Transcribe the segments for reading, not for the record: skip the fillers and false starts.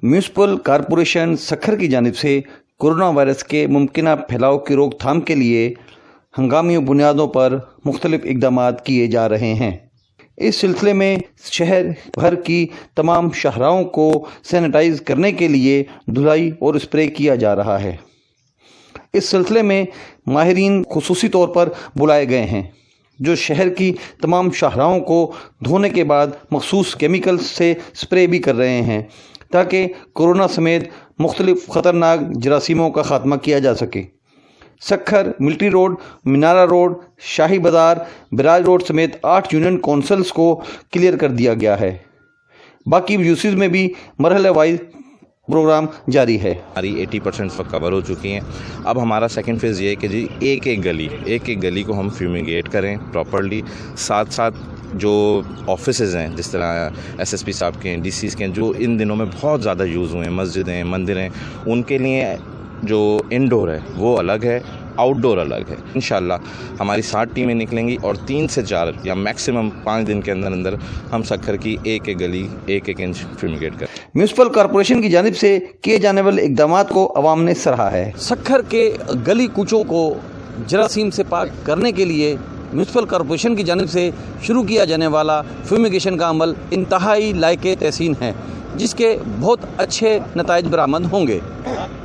Municipal corporation Sukkur की जानिब से कोरोना वायरस के मुमकिन फैलाव की रोकथाम के लिए हंगामी बुनियादों पर मुख्तलिफ इक़दाम किए जा रहे हैं। इस सिलसिले में शहर भर की तमाम शाहराहों को सैनिटाइज करने के लिए धुलाई और स्प्रे किया जा रहा है। इस सिलसिले में माहिरीन खुसूसी तौर पर बुलाए गए हैं जो शहर की तमाम शाहराहों को धोने के बाद मखसूस केमिकल से स्प्रे भी कर रहे हैं ताकि कोरोना समेत मुख्तलिफ ख़तरनाक जरासीमों का ख़ात्मा किया जा सके। सखर, मिलिट्री रोड, मीनारा रोड, शाही बाज़ार, बिराज रोड समेत 8 यूनियन कौंसल्स को क्लियर कर दिया गया है। बाकी यूसीज में भी मरहले वाइज प्रोग्राम जारी है। हमारी 80% कवर हो चुकी हैं। अब हमारा सेकंड फेज़ ये है कि जी एक एक गली को हम फ्यूमिगेट करें प्रॉपर्ली। साथ साथ जो ऑफिसेज़ हैं, जिस तरह एसएसपी साहब के, डीसीज़ के, जो इन दिनों में बहुत ज़्यादा यूज़ हुए हैं, मस्जिदें, मंदिर हैं, उनके लिए जो इंडोर है वो अलग है, आउटडोर अलग है। इंशाल्लाह हमारी 7 टीमें निकलेंगी और 3 से 4 या मैक्सिमम 5 दिन के अंदर हम सखर की एक गली 1 इंच फ्यूमिगेट करें। म्यूनिसिपल कॉरपोरेशन की जानिब से किए जाने वाले इक़दाम को अवाम ने सराहा है। सखर के गली कूचों को जरासीम से पाक करने के लिए म्यूनिसिपल कॉरपोरेशन की जानिब से शुरू किया जाने वाला फ्यूमिगेशन का अमल इंतहाई लायक तहसीन है, जिसके बहुत अच्छे नताइज बरामद होंगे।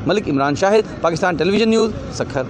Malik Imran Shahid, Pakistan television news, Sukkur.